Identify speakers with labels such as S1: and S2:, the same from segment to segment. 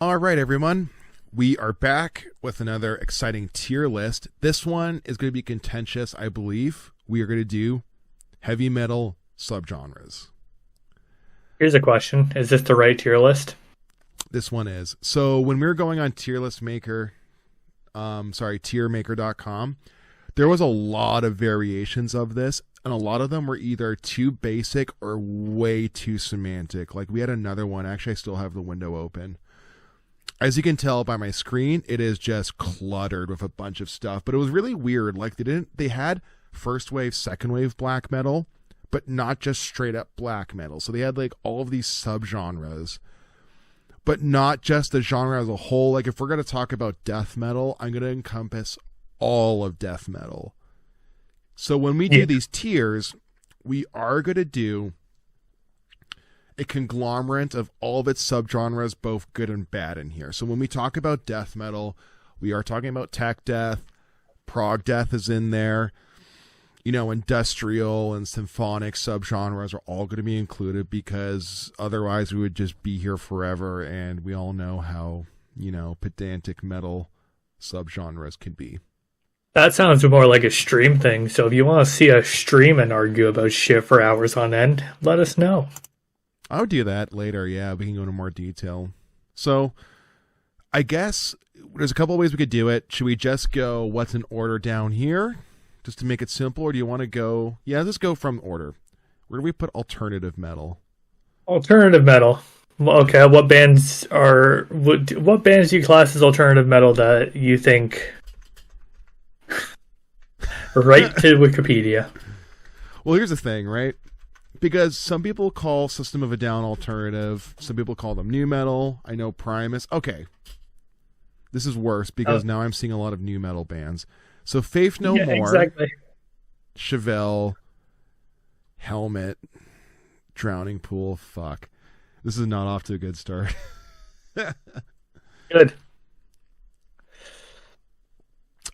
S1: All right, everyone. We are back with another exciting tier list. This one is going to be contentious, I believe. We are going to do heavy metal subgenres.
S2: Here's a question. Is this the right tier list?
S1: This one is. So when we were going on tiermaker.com, there was a lot of variations of this, and a lot of them were either too basic or way too semantic. Like we had another one. Actually, I still have the window open. As you can tell by my screen, it is just cluttered with a bunch of stuff. But it was really weird. Like they had first wave, second wave black metal, but not just straight up black metal. So they had like all of these subgenres, but not just the genre as a whole. Like if we're going to talk about death metal, I'm going to encompass all of death metal. So when we do these tiers, we are going to do a conglomerate of all of its subgenres, both good and bad in here. So when we talk about death metal, we are talking about tech death, prog death is in there, industrial and symphonic subgenres are all going to be included because otherwise we would just be here forever, and we all know how, pedantic metal subgenres can be.
S2: That sounds more like a stream thing. So if you want to see us stream and argue about shit for hours on end, let us know.
S1: I would do that later. Yeah, we can go into more detail. So I guess there's a couple of ways we could do it. Should we just go what's in order down here just to make it simple, or do you want to go? Yeah, let's go from order. Where do we put alternative metal?
S2: Alternative metal. Okay, what bands do you class as alternative metal that you think? Right to Wikipedia.
S1: Well, here's the thing, right? Because some people call System of a Down alternative. Some people call them new metal. I know Primus. Okay. This is worse because now I'm seeing a lot of new metal bands. So Faith No More.
S2: Exactly.
S1: Chevelle. Helmet. Drowning Pool. Fuck. This is not off to a good start.
S2: Good.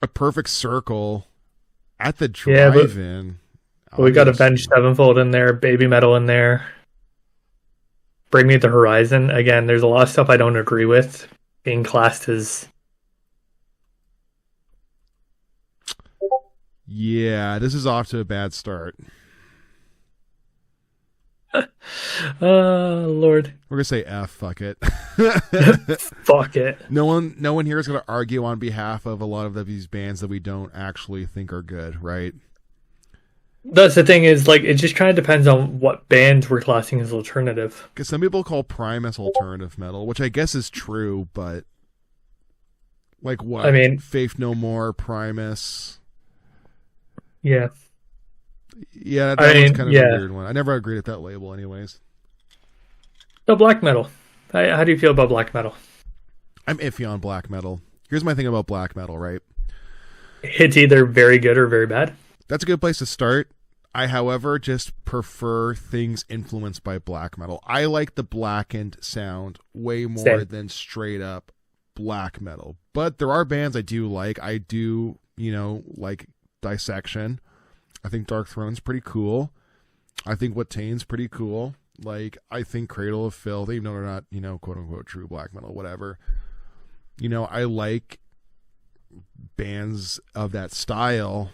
S1: A Perfect Circle. At the drive-in.
S2: We got Avenged Sevenfold in there, Baby Metal in there. Bring Me the Horizon. Again, there's a lot of stuff I don't agree with being classed as.
S1: Yeah, this is off to a bad start.
S2: Lord.
S1: We're gonna say F. Fuck it.
S2: Fuck it.
S1: No one here is gonna argue on behalf of a lot of these bands that we don't actually think are good, right?
S2: That's the thing is, it just kind of depends on what bands we're classing as alternative.
S1: Because some people call Primus alternative metal, which I guess is true, but like what?
S2: I mean,
S1: Faith No More, Primus.
S2: Yeah.
S1: Yeah, that one's kind of a weird one. I never agreed with that label anyways.
S2: So black metal. How do you feel about black metal?
S1: I'm iffy on black metal. Here's my thing about black metal, right?
S2: It's either very good or very bad.
S1: That's a good place to start. I, however, just prefer things influenced by black metal. I like the blackened sound way more than straight up black metal. But there are bands I do like. I do, like Dissection. I think Dark Throne's pretty cool. I think Wattain's pretty cool. Like, I think Cradle of Filth, even though they're not, quote unquote true black metal, whatever. I like bands of that style,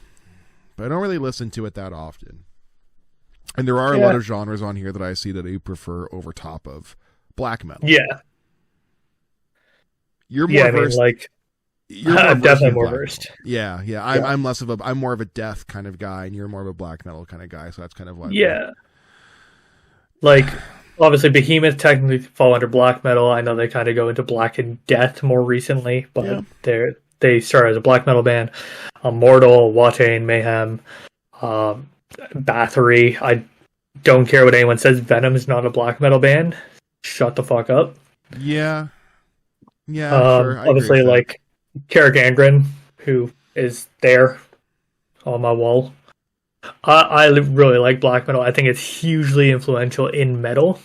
S1: but I don't really listen to it that often. And there are a lot of genres on here that I see that I prefer over top of black metal.
S2: Yeah.
S1: You're more versed.
S2: I'm definitely more versed.
S1: Yeah. I'm I'm more of a death kind of guy, and you're more of a black metal kind of guy. So that's kind of like
S2: obviously Behemoth technically fall under black metal. I know they kind of go into black and death more recently, but they started as a black metal band. Mortal, Wattain, Mayhem, Bathory. I don't care what anyone says. Venom is not a black metal band. Shut the fuck up.
S1: Yeah. Sure.
S2: Obviously, Carrick Angren, who is there on my wall. I really like black metal. I think it's hugely influential in metal.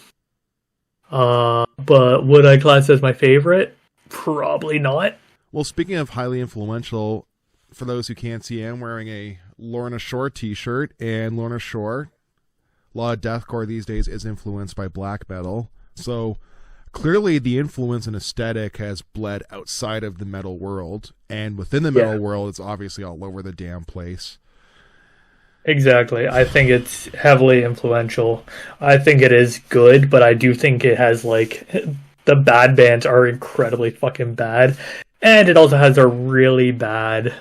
S2: But would I class it as my favorite? Probably not.
S1: Well, speaking of highly influential, for those who can't see, I'm wearing a Lorna Shore t-shirt, and Lorna Shore, a lot of deathcore these days is influenced by black metal. So clearly the influence and aesthetic has bled outside of the metal world, and within the metal world, it's obviously all over the damn place.
S2: Exactly. I think it's heavily influential. I think it is good, but I do think it has, like, the bad bands are incredibly fucking bad. And it also has a really bad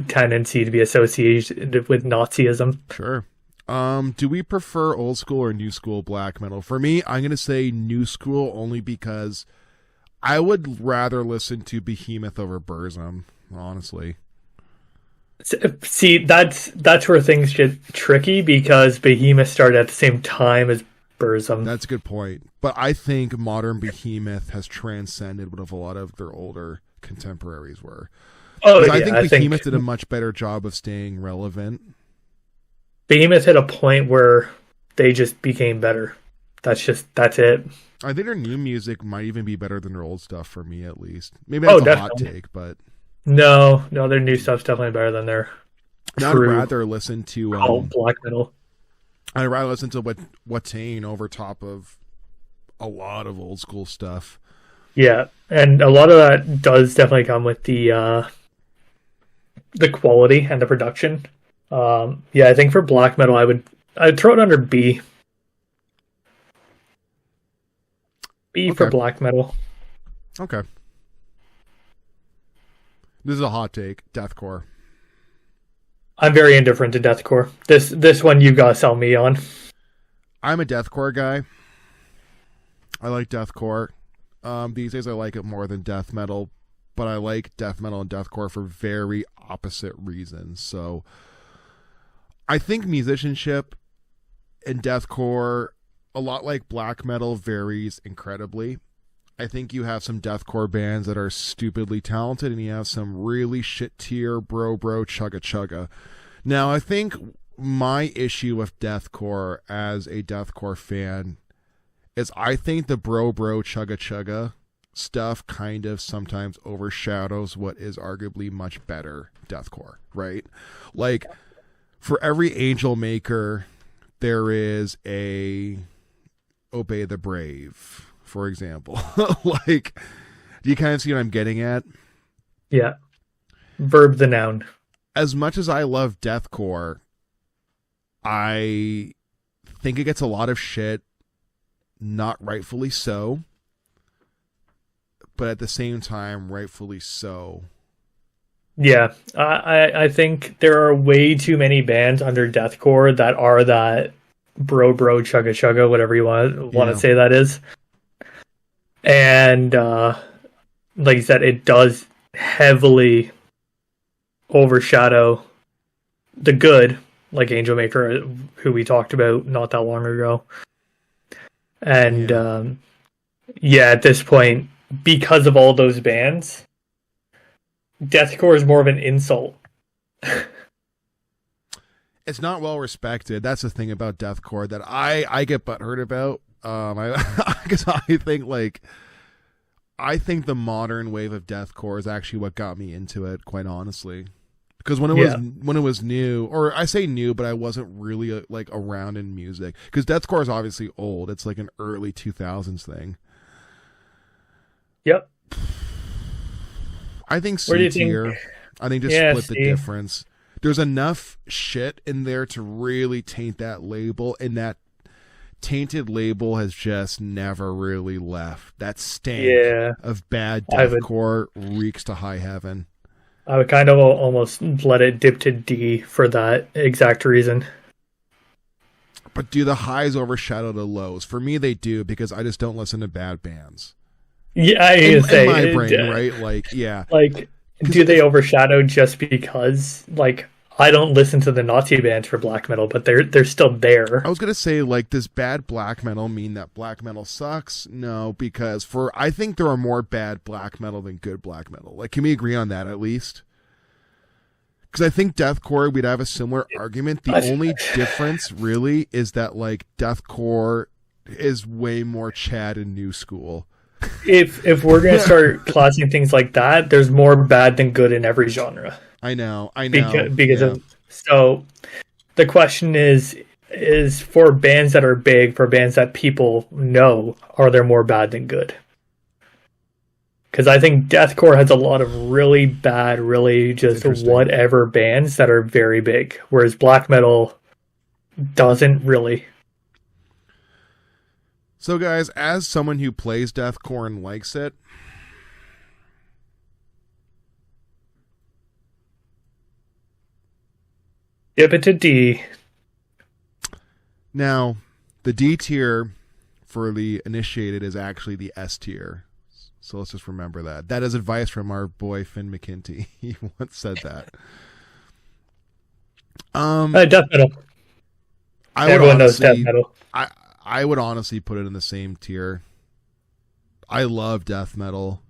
S2: tendency to be associated with Nazism.
S1: Sure. Do we prefer old school or new school black metal? For me, I'm going to say new school only because I would rather listen to Behemoth over Burzum, honestly.
S2: See, that's where things get tricky because Behemoth started at the same time as Burzum.
S1: That's a good point. But I think modern Behemoth has transcended what a lot of their older contemporaries were.
S2: Oh, yeah,
S1: I think Behemoth did a much better job of staying relevant.
S2: Behemoth hit a point where they just became better. That's it.
S1: I think their new music might even be better than their old stuff for me, at least. Maybe that's a hot take, but
S2: no, their new stuff's definitely better than their
S1: I'd rather listen to
S2: black metal.
S1: I'd rather listen to Watain over top of a lot of old school stuff.
S2: Yeah, and a lot of that does definitely come with the quality and the production. I think for black metal, I'd throw it under B. B for black metal.
S1: Okay. This is a hot take. Deathcore.
S2: I'm very indifferent to deathcore. This one you gotta sell me on.
S1: I'm a deathcore guy. I like deathcore. These days I like it more than death metal, but I like death metal and deathcore for very opposite reasons. So I think musicianship in deathcore, a lot like black metal, varies incredibly. I think you have some deathcore bands that are stupidly talented, and you have some really shit tier bro chugga chugga. Now, I think my issue with deathcore as a deathcore fan is I think the bro chugga chugga stuff kind of sometimes overshadows what is arguably much better deathcore, right? Like, for every angel maker, there is a Obey the Brave, for example. Like, do you kind of see what I'm getting at?
S2: Yeah. Verb the noun.
S1: As much as I love deathcore, I think it gets a lot of shit, not rightfully so, but at the same time, rightfully so.
S2: Yeah, I think there are way too many bands under deathcore that are that bro chugga chugga, whatever you want to say that is. And like you said, it does heavily overshadow the good, like Angel Maker, who we talked about not that long ago. And at this point, because of all those bands, deathcore is more of an insult.
S1: It's not well respected. That's the thing about deathcore that I get butthurt about. Because I think the modern wave of deathcore is actually what got me into it, quite honestly. Because when it was new, or I say new, but I wasn't really around in music. Because deathcore is obviously old. It's like an early 2000s thing.
S2: Yep.
S1: I think C tier. I think just split the difference. There's enough shit in there to really taint that label, and that tainted label has just never really left. That stank of bad deathcore reeks to high heaven.
S2: I would kind of almost let it dip to D for that exact reason.
S1: But do the highs overshadow the lows? For me, they do, because I just don't listen to bad bands.
S2: Yeah,
S1: in my brain, right? Like, yeah.
S2: Like, do they overshadow just because, I don't listen to the Nazi bands for black metal, but they're still there.
S1: I was gonna say, does bad black metal mean that black metal sucks? No, because I think there are more bad black metal than good black metal. Can we agree on that at least? Because I think deathcore, we'd have a similar argument. The only difference really is that deathcore is way more Chad and new school.
S2: If we're gonna start classing things like that, there's more bad than good in every genre.
S1: I know.
S2: So the question is, is for bands that are big, for bands that people know, are there more bad than good? Because I think deathcore has a lot of really bad, really just whatever bands that are very big, whereas black metal doesn't really.
S1: So, guys, as someone who plays deathcore and likes it,
S2: give it to D.
S1: Now, the D tier for the initiated is actually the S tier. So let's just remember that. That is advice from our boy Finn McKinty. He once said that.
S2: Death metal. Everyone knows death metal.
S1: I would honestly put it in the same tier. I love death metal.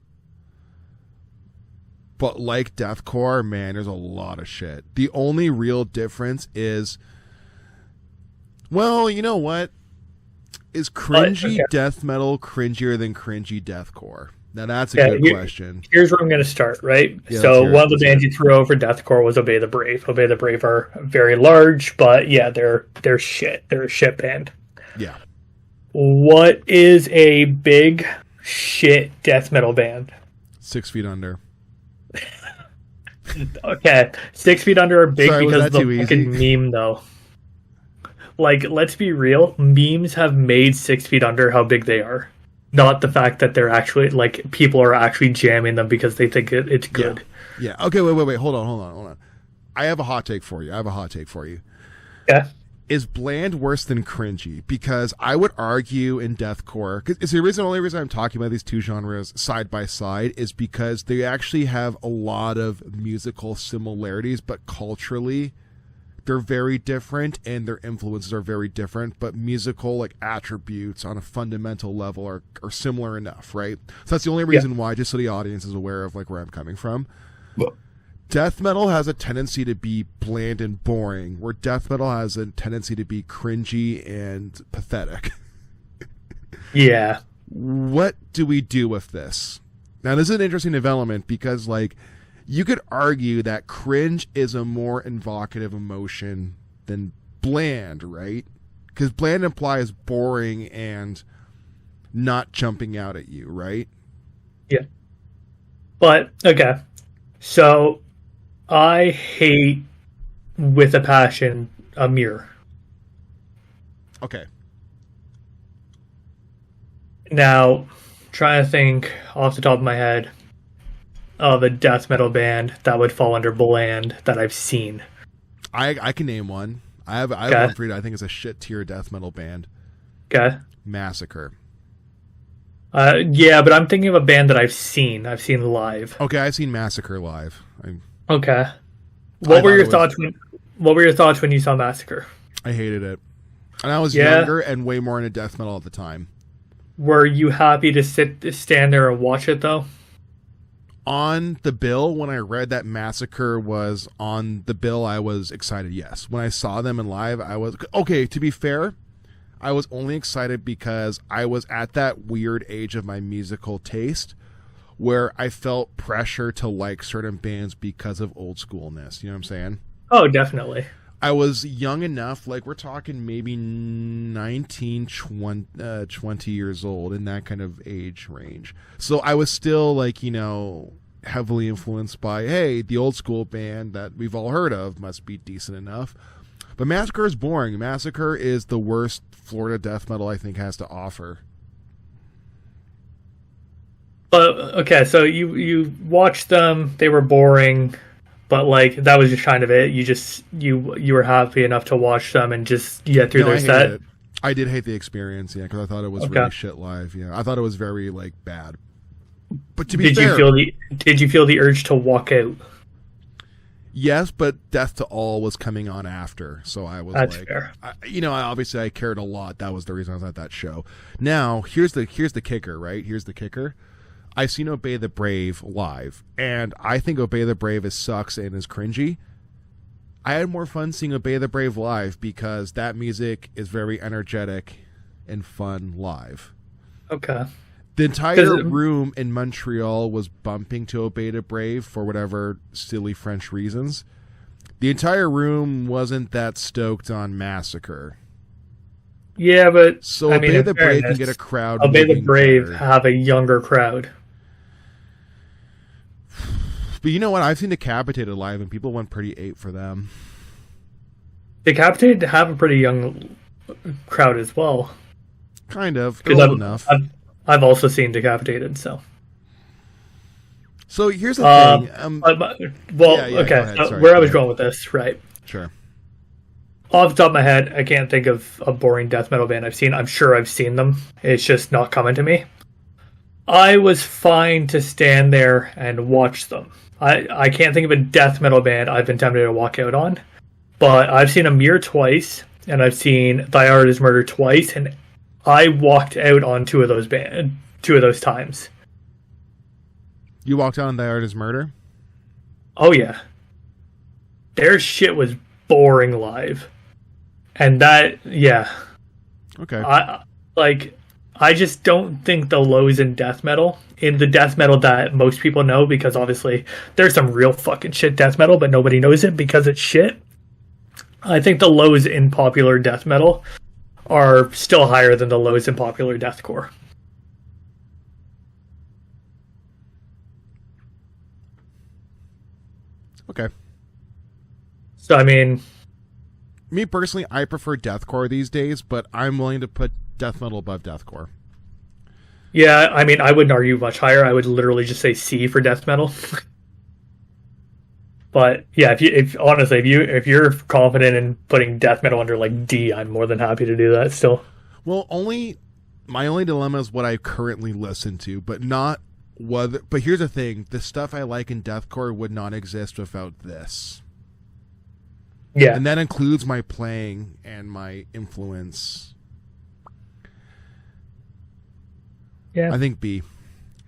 S1: But like deathcore, man, there's a lot of shit. The only real difference is, well, you know what? Is cringy death metal cringier than cringy deathcore? Now that's a good question.
S2: Here's where I'm going to start, right? Yeah, so one of the bands you threw over deathcore was Obey the Brave. Obey the Brave are very large, but yeah, they're shit. They're a shit band.
S1: Yeah.
S2: What is a big shit death metal band?
S1: 6 Feet Under.
S2: Okay, 6 Feet Under are big because of the fucking meme, though. Like, let's be real. Memes have made 6 Feet Under how big they are. Not the fact that they're actually, like, people are actually jamming them because they think it's good.
S1: Yeah. Okay, wait. Hold on. I have a hot take for you.
S2: Yeah.
S1: Is bland worse than cringy? Because I would argue in deathcore, because the only reason I'm talking about these two genres side by side is because they actually have a lot of musical similarities, but culturally they're very different and their influences are very different, but musical like attributes on a fundamental level are similar enough, right? So that's the only reason why, just so the audience is aware of like where I'm coming from. Well, death metal has a tendency to be bland and boring, where death metal has a tendency to be cringy and pathetic.
S2: Yeah.
S1: What do we do with this? Now, this is an interesting development because, like, you could argue that cringe is a more evocative emotion than bland, right? Because bland implies boring and not jumping out at you, right?
S2: Yeah. But, okay. So, I hate with a passion Amir.
S1: Okay.
S2: Now, trying to think off the top of my head of a death metal band that would fall under bland that I've seen.
S1: I can name one. I have one for you. I think it's a shit tier death metal band.
S2: Okay.
S1: Massacre.
S2: Yeah, but I'm thinking of a band that I've seen. I've seen live.
S1: Okay, I've seen Massacre live.
S2: Okay. What were your thoughts when you saw Massacre?
S1: I hated it. And I was younger and way more into death metal at the time.
S2: Were you happy to stand there and watch it, though?
S1: On the bill, when I read that Massacre was on the bill, I was excited, yes. When I saw them in live, I was... Okay, to be fair, I was only excited because I was at that weird age of my musical taste where I felt pressure to like certain bands because of old schoolness. You know what I'm saying?
S2: Oh, definitely.
S1: I was young enough, like we're talking maybe 19, 20 years old, in that kind of age range. So I was still like, you know, heavily influenced by, hey, the old school band that we've all heard of must be decent enough. But Massacre is boring. Massacre is the worst Florida death metal I think has to offer.
S2: Okay, so you watched them, they were boring, but like that was just kind of it. You were happy enough to watch them and just get through their set.
S1: I did hate the experience, yeah, because I thought it was really shit live. Yeah, I thought it was very like bad. But to be fair,
S2: did you feel the urge to walk out?
S1: Yes, but Death to All was coming on after, so I was
S2: That's
S1: like,
S2: fair.
S1: Obviously I cared a lot. That was the reason I was at that show. Now here's the kicker, right? Here's the kicker. I've seen Obey the Brave live, and I think Obey the Brave sucks and is cringy. I had more fun seeing Obey the Brave live because that music is very energetic and fun live.
S2: Okay.
S1: The entire room in Montreal was bumping to Obey the Brave for whatever silly French reasons. The entire room wasn't that stoked on Massacre.
S2: Yeah, but
S1: So
S2: I mean,
S1: Obey
S2: in
S1: the Brave can
S2: fairness,
S1: get a crowd
S2: Obey the
S1: moving
S2: Brave
S1: better.
S2: have a younger crowd.
S1: But you know what? I've seen Decapitated live, and people went pretty ape for them.
S2: Decapitated have a pretty young crowd as well.
S1: Kind of. They're
S2: Because
S1: old enough.
S2: I've also seen Decapitated, so.
S1: So here's the thing.
S2: Okay.
S1: Ahead.
S2: So
S1: Sorry,
S2: where
S1: go
S2: I was
S1: ahead.
S2: going with this, right?
S1: Sure.
S2: Off the top of my head, I can't think of a boring death metal band I've seen. I'm sure I've seen them. It's just not coming to me. I was fine to stand there and watch them. I can't think of a death metal band I've been tempted to walk out on, but I've seen Amir twice, and I've seen Thy Art Is Murder twice, and I walked out on two of those times.
S1: You walked out on Thy Art Is Murder?
S2: Oh yeah, their shit was boring live, and that
S1: Okay.
S2: I just don't think the lows in death metal, in the death metal that most people know, because obviously there's some real fucking shit death metal, but nobody knows it because it's shit. I think the lows in popular death metal are still higher than the lows in popular deathcore.
S1: Okay.
S2: So, I mean,
S1: Me personally, I prefer deathcore these days, but I'm willing to put death metal above deathcore.
S2: yeah, I mean, I wouldn't argue much higher. I would literally just say C for death metal. But yeah, if you're confident in putting death metal under like D, I'm more than happy to do that still.
S1: Well, my only dilemma is what I currently listen to, but not whether. But here's the thing: the stuff I like in deathcore would not exist without this,
S2: Yeah.
S1: and that includes my playing and my influence.
S2: Yeah.
S1: I think B.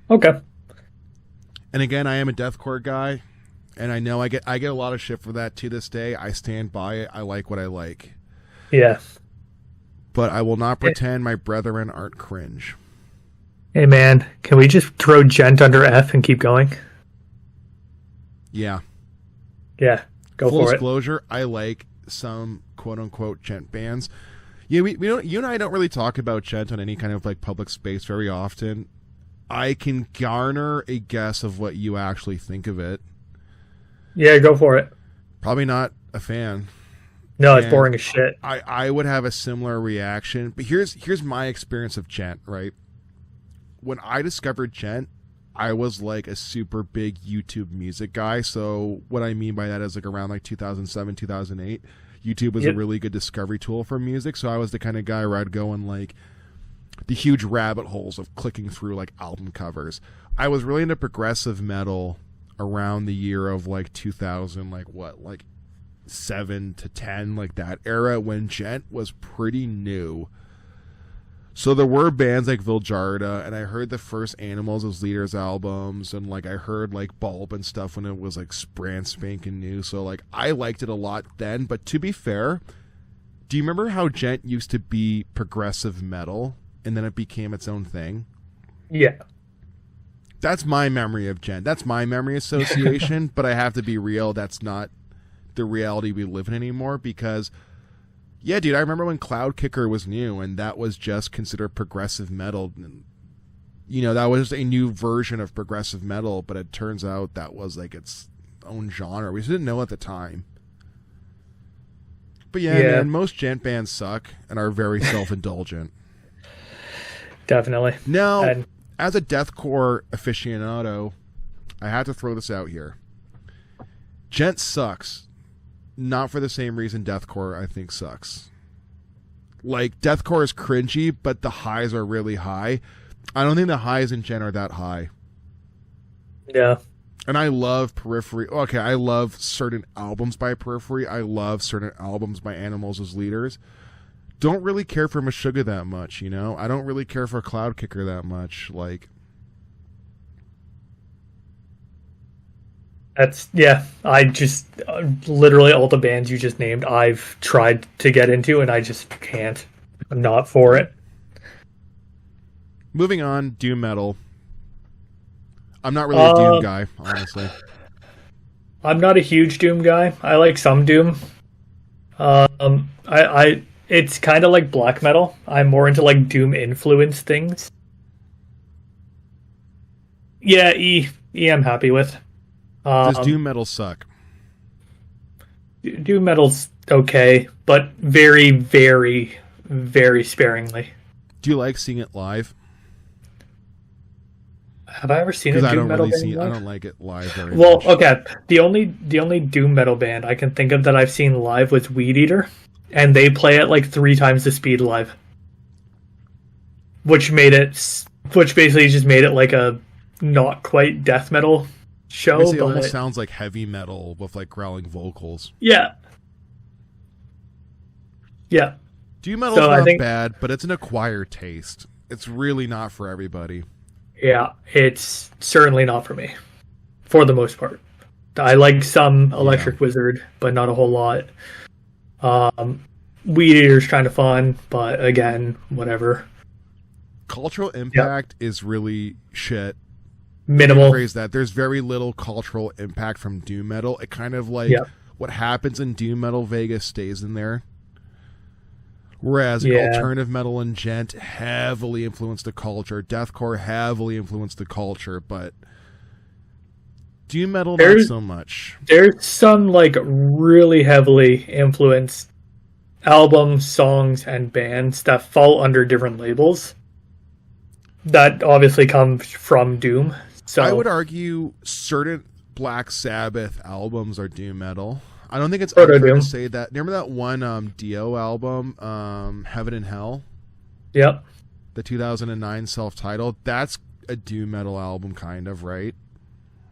S2: Okay.
S1: And again, I am a deathcore guy, and I know I get a lot of shit for that to this day. I stand by it. I like what I like.
S2: Yeah.
S1: But I will not pretend my brethren aren't cringe.
S2: Hey man, can we just throw Gent under F and keep going?
S1: Yeah.
S2: Yeah. Go
S1: Full
S2: for it.
S1: disclosure, I like some quote unquote gent bands. Yeah, we don't. You and I don't really talk about gent on any kind of like public space very often. I can garner a guess of what you actually think of it.
S2: Yeah, go for it.
S1: Probably not a fan.
S2: No, it's
S1: And
S2: boring as shit.
S1: I would have a similar reaction. But here's my experience of gent, right? When I discovered gent, I was like a super big YouTube music guy. So what I mean by that is like around like 2007, 2008, YouTube was a really good discovery tool for music. So I was the kind of guy where I'd go in like the huge rabbit holes of clicking through like album covers. I was really into progressive metal around the year of like 2000, like 7 to 10, like that era when gent was pretty new. So there were bands like Viljarda, and I heard the first Animals as Leaders albums, and like I heard like Bulb and stuff when it was like brand spanking new. So like I liked it a lot then. But to be fair, do you remember how gent used to be progressive metal and then it became its own thing?
S2: Yeah.
S1: That's my memory of gent. That's my memory association. But I have to be real. That's not the reality we live in anymore, because yeah, dude, I remember when Cloud Kicker was new and that was just considered progressive metal. You know, that was a new version of progressive metal, but it turns out that was like its own genre. We just didn't know at the time. But yeah, man, most gent bands suck and are very self-indulgent.
S2: Definitely.
S1: Now, as a deathcore aficionado, I have to throw this out here. Gent sucks. Not for the same reason deathcore, I think, sucks. Like, deathcore is cringy, but the highs are really high. I don't think the highs in gent are that high.
S2: Yeah.
S1: And I love Periphery. Okay, I love certain albums by Periphery. I love certain albums by Animals as Leaders. Don't really care for Meshuggah that much, you know? I don't really care for Cloud Kicker that much. Like,
S2: I just literally all the bands you just named I've tried to get into and I just can't. I'm not for it.
S1: moving on, doom metal. I'm not really a doom guy, honestly. I'm
S2: not a huge doom guy. I like some doom. It's kind of like black metal. I'm more into like doom influence things. Yeah, I'm happy with.
S1: Does doom metal suck?
S2: Doom metal's okay, but very, very, very sparingly.
S1: Do you like seeing it live?
S2: Have I ever seen a doom metal band live?
S1: I don't like it live very
S2: much.
S1: Well,
S2: okay. The only doom metal band I can think of that I've seen live was Weed Eater, and they play at like 3 times the speed live, which basically just made it like a not quite death metal show.
S1: It almost sounds like heavy metal with like growling vocals.
S2: Yeah. Yeah.
S1: Doom metal's not bad, but it's an acquired taste. It's really not for everybody.
S2: Yeah, it's certainly not for me, for the most part. I like some Electric Wizard, but not a whole lot. Weed Eater's kind of fun, but again, whatever.
S1: Cultural impact is really shit.
S2: Minimal.
S1: Phrase that. There's very little cultural impact from doom metal. It kind of like what happens in doom metal Vegas stays in there. Whereas alternative metal and gent heavily influenced the culture. Deathcore heavily influenced the culture, but doom metal not so much.
S2: There's some like really heavily influenced albums, songs, and bands that fall under different labels that obviously come from doom. So
S1: I would argue certain Black Sabbath albums are doom metal. I don't think it's unfair to say that. Remember that one Dio album, Heaven and Hell?
S2: Yep.
S1: The 2009 self-titled. That's a doom metal album, kind of, right?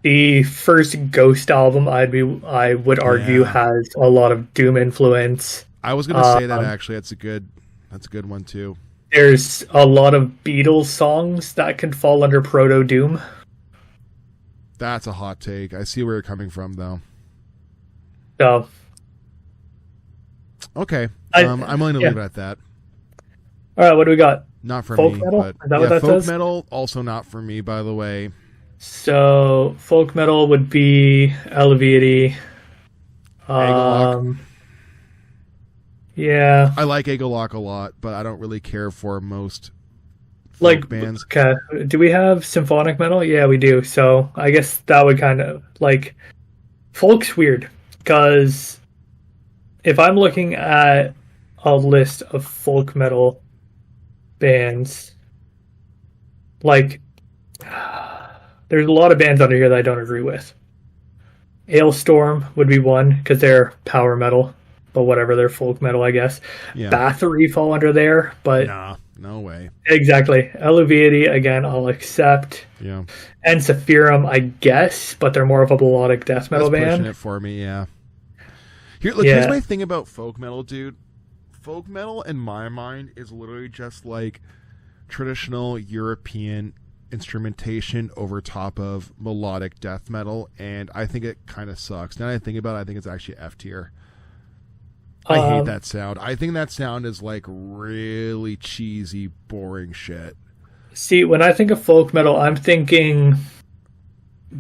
S2: The first Ghost album, I would argue, has a lot of doom influence.
S1: I was going to say that actually. That's a good one too.
S2: There's a lot of Beatles songs that can fall under proto doom.
S1: That's a hot take. I see where you're coming from, though.
S2: So,
S1: okay, I'm willing to leave it at that.
S2: All right, what do we got?
S1: Not for
S2: folk
S1: me,
S2: metal?
S1: but
S2: Is that what that
S1: folk
S2: says?
S1: metal also not for me. By the way,
S2: so folk metal would be Elevated. Yeah,
S1: I like Egolok a lot, but I don't really care for most
S2: folk
S1: bands.
S2: Okay, do we have symphonic metal? Yeah, we do. So I guess that would kind of like folk's weird. Because if I'm looking at a list of folk metal bands, like, there's a lot of bands under here that I don't agree with. Ailstorm would be one, because they're power metal, but whatever, they're folk metal, I guess.
S1: Yeah.
S2: Bathory fall under there, but...
S1: Nah, no way.
S2: Exactly. Elevated, again, I'll accept.
S1: Yeah.
S2: And Sephirum, I guess, but they're more of a melodic death metal band.
S1: Pushing it for me, yeah. Here's my thing about folk metal, dude. Folk metal, in my mind, is literally just like traditional European instrumentation over top of melodic death metal, and I think it kind of sucks. Now that I think about it, I think it's actually F tier. I hate that sound. I think that sound is like really cheesy, boring shit.
S2: See, when I think of folk metal, I'm thinking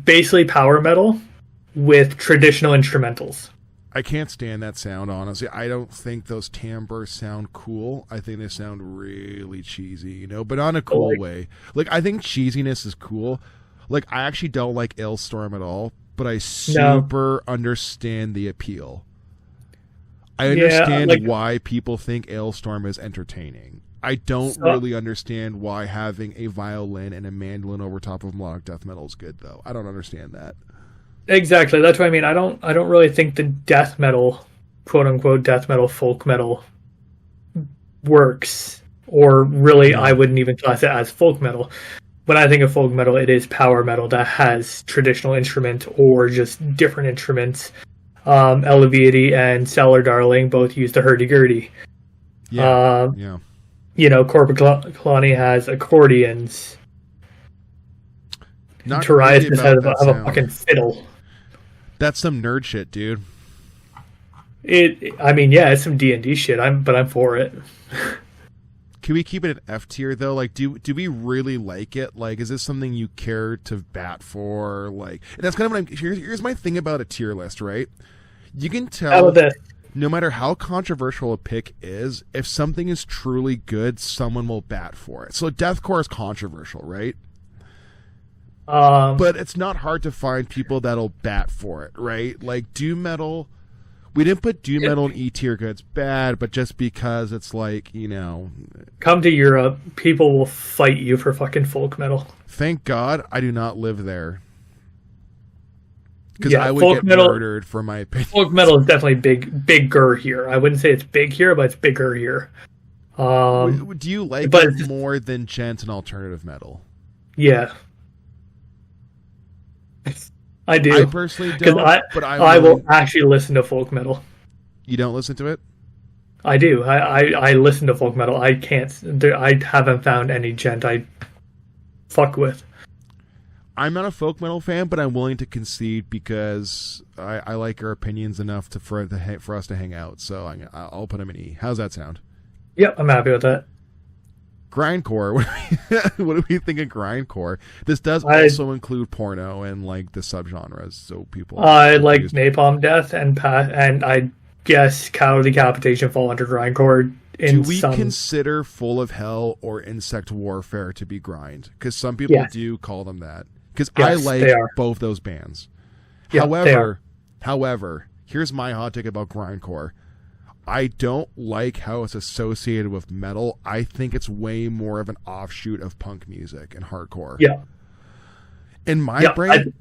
S2: basically power metal with traditional instrumentals.
S1: I can't stand that sound, honestly. I don't think those timbres sound cool. I think they sound really cheesy, you know, but on a cool way. Like, I think cheesiness is cool. Like, I actually don't like Ailstorm at all, but I super understand the appeal. I understand why people think Ailstorm is entertaining. I don't really understand why having a violin and a mandolin over top of melodic death metal is good, though. I don't understand that.
S2: Exactly. That's what I mean. I don't really think the death metal, quote unquote death metal, folk metal works, or really I wouldn't even class it as folk metal. When I think of folk metal, it is power metal that has traditional instrument or just different instruments. Elevated and Cellar Darling both use the hurdy-gurdy.
S1: Yeah.
S2: You know, Corpiclani has accordions. Torias has a fucking fiddle.
S1: That's some nerd shit, dude.
S2: It's some D&D shit. But I'm for it.
S1: Can we keep it at F tier though? Like, do we really like it? Like, is this something you care to bat for? Like, and that's kind of what here's my thing about a tier list, right? You can tell.
S2: How about this?
S1: no matter how controversial a pick is, if something is truly good, someone will bat for it. So deathcore is controversial, right? But it's not hard to find people that'll bat for it, right? Like doom metal, we didn't put doom metal in E tier because it's bad, but just because it's like, you know,
S2: come to Europe, people will fight you for fucking folk metal.
S1: Thank God I do not live there. Because I would get murdered for my opinion.
S2: Folk metal is definitely bigger here. I wouldn't say it's big here, but it's bigger here.
S1: Do you like it more than gent and alternative metal?
S2: Yeah. I do.
S1: I personally don't, but
S2: I will actually listen to folk metal.
S1: You don't listen to it?
S2: I do. I listen to folk metal. I haven't found any gent I fuck with.
S1: I'm not a folk metal fan, but I'm willing to concede because I like your opinions enough for us to hang out. So I'll put them in E. How's that sound?
S2: Yep, I'm happy with that.
S1: Grindcore. What do we think of grindcore? This does also include porno and like the subgenres. So people.
S2: I like Napalm Death and I guess Cow Decapitation fall under grindcore.
S1: Do we consider Full of Hell or Insect Warfare to be grind? Because some people do call them that. Because I like both those bands. Yeah, however, here's my hot take about grindcore. I don't like how it's associated with metal. I think it's way more of an offshoot of punk music and hardcore.
S2: Yeah.
S1: In my brain,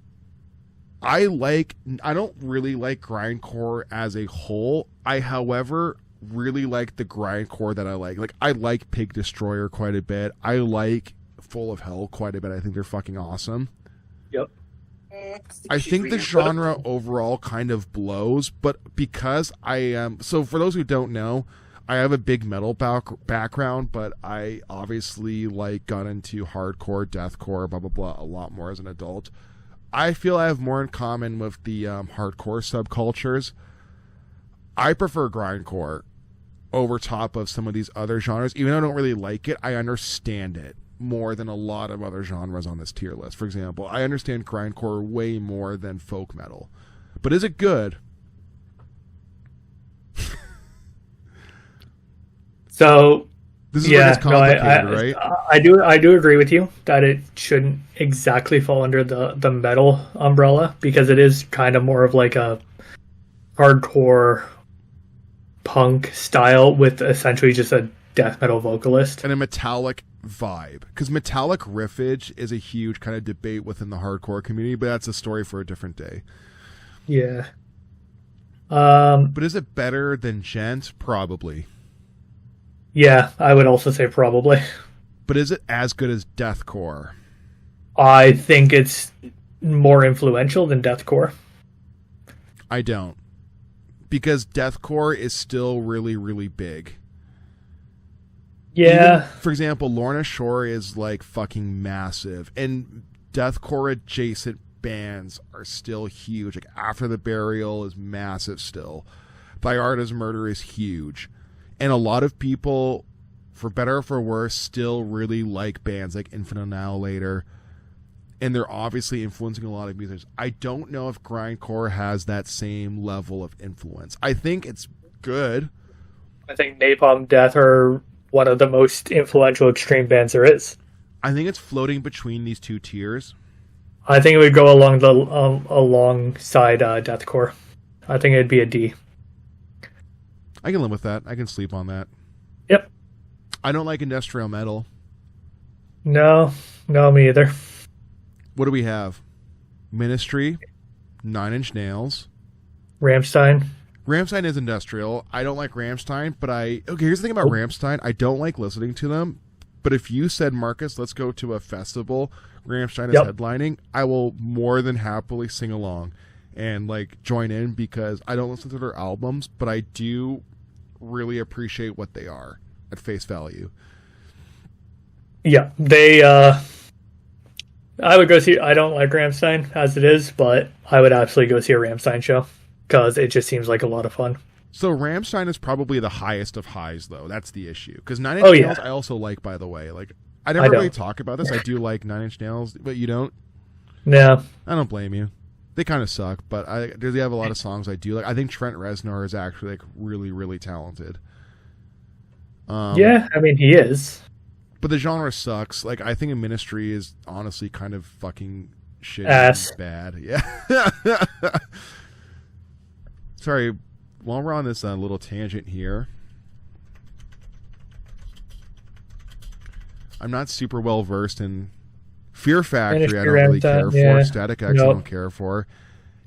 S1: I don't really like grindcore as a whole. However, really like the grindcore that I like. Like, I like Pig Destroyer quite a bit. I like Full of Hell quite a bit. I think they're fucking awesome.
S2: Yep.
S1: I think the genre overall kind of blows, but because I am... So for those who don't know, I have a big metal background, but I obviously got into hardcore, deathcore, blah, blah, blah, a lot more as an adult. I feel I have more in common with the hardcore subcultures. I prefer grindcore over top of some of these other genres. Even though I don't really like it, I understand it more than a lot of other genres on this tier list. For example, I understand grindcore way more than folk metal. But is it good?
S2: So
S1: this is where it's complicated, right?
S2: I do agree with you that it shouldn't exactly fall under the metal umbrella, because it is kind of more of like a hardcore punk style with essentially just a death metal vocalist
S1: and a metallic vibe, because metallic riffage is a huge kind of debate within the hardcore community, but that's a story for a different day.
S2: Yeah.
S1: But is it better than gent? Probably.
S2: Yeah, I would also say probably.
S1: But is it as good as deathcore?
S2: I think it's more influential than deathcore.
S1: I don't, because deathcore is still really, really big.
S2: Yeah.
S1: Even, for example, Lorna Shore is like fucking massive, and deathcore adjacent bands are still huge. Like After the Burial is massive still. Thyarda's Murder is huge. And a lot of people, for better or for worse, still really like bands like Infinite Annihilator, and they're obviously influencing a lot of musicians. I don't know if grindcore has that same level of influence. I think it's good.
S2: I think Napalm Death are one of the most influential extreme bands there is.
S1: I think it's floating between these two tiers.
S2: I think it would go along alongside deathcore. I think it'd be a D.
S1: I can live with that. I can sleep on that.
S2: Yep.
S1: I don't like industrial metal.
S2: No, me either.
S1: What do we have? Ministry, Nine Inch Nails,
S2: Rammstein.
S1: Rammstein is industrial. I don't like Rammstein, but here's the thing about Rammstein. I don't like listening to them, but if you said, Marcus, let's go to a festival, Rammstein is headlining, I will more than happily sing along and join in, because I don't listen to their albums, but I do really appreciate what they are at face value.
S2: Yeah, they I would go see... I don't like Rammstein as it is, but I would absolutely go see a Rammstein show, because it just seems like a lot of fun.
S1: So Rammstein is probably the highest of highs, though. That's the issue. Because Nine Inch Nails I also like, by the way. I never really talk about this. I do like Nine Inch Nails, but you don't?
S2: No.
S1: I don't blame you. They kind of suck, but they have a lot of songs I do like. I think Trent Reznor is actually like really, really talented.
S2: Yeah, I mean he is.
S1: But the genre sucks. Like I think a Ministry is honestly kind of fucking shit
S2: Ass.
S1: and bad. Yeah. Sorry, while we're on this little tangent here, I'm not super well versed in Fear Factory. I don't really care for. Static X, I don't care for.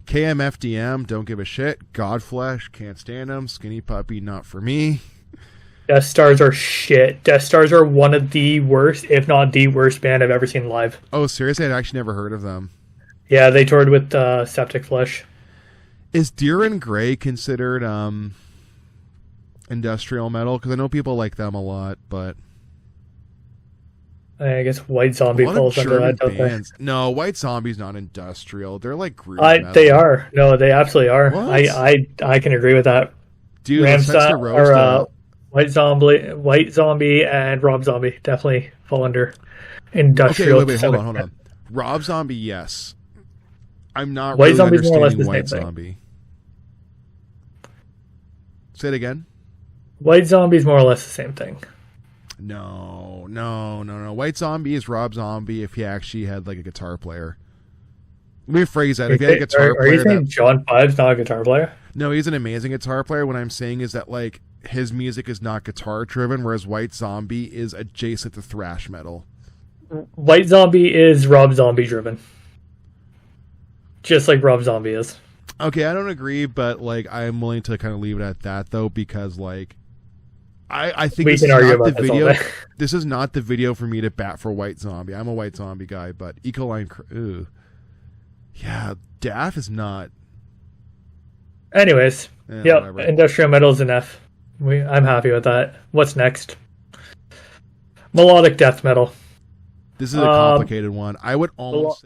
S1: KMFDM, don't give a shit. Godflesh, can't stand them. Skinny Puppy, not for me.
S2: Death Stars are shit. Death Stars are one of the worst, if not the worst band I've ever seen live.
S1: Oh, seriously? I'd actually never heard of them.
S2: Yeah, they toured with Septic Flesh.
S1: Is Deer and Grey considered industrial metal? Because I know people like them a lot, but
S2: I guess White Zombie falls under that, don't they?
S1: No, White Zombie's not industrial. They're like groove metal.
S2: They are. No, they absolutely are.
S1: What?
S2: I can agree with that.
S1: Dude,
S2: White Zombie and Rob Zombie definitely fall under industrial.
S1: Okay, wait, hold on. Rob Zombie, yes. I'm not
S2: White
S1: really
S2: Zombie's more or less
S1: understanding
S2: the
S1: White
S2: same
S1: Zombie.
S2: thing.
S1: Say it again.
S2: White Zombie's more or less the same thing.
S1: No. White Zombie is Rob Zombie if he actually had like a guitar player. Let me rephrase that. If he had a guitar player.
S2: Are you saying John Five's not a guitar player?
S1: No, he's an amazing guitar player. What I'm saying is that like his music is not guitar driven, whereas White Zombie is adjacent to thrash metal.
S2: White Zombie is Rob Zombie driven. Just like Rob Zombie is.
S1: Okay, I don't agree, but like I'm willing to kind of leave it at that though, because like I think
S2: we can argue about this all day.
S1: This is not the video for me to bat for White Zombie. I'm a White Zombie guy, but Ecoline, yeah, Daff is not.
S2: Anyways, industrial metal is an F. I'm happy with that. What's next? Melodic death metal.
S1: This is a complicated one. I would almost.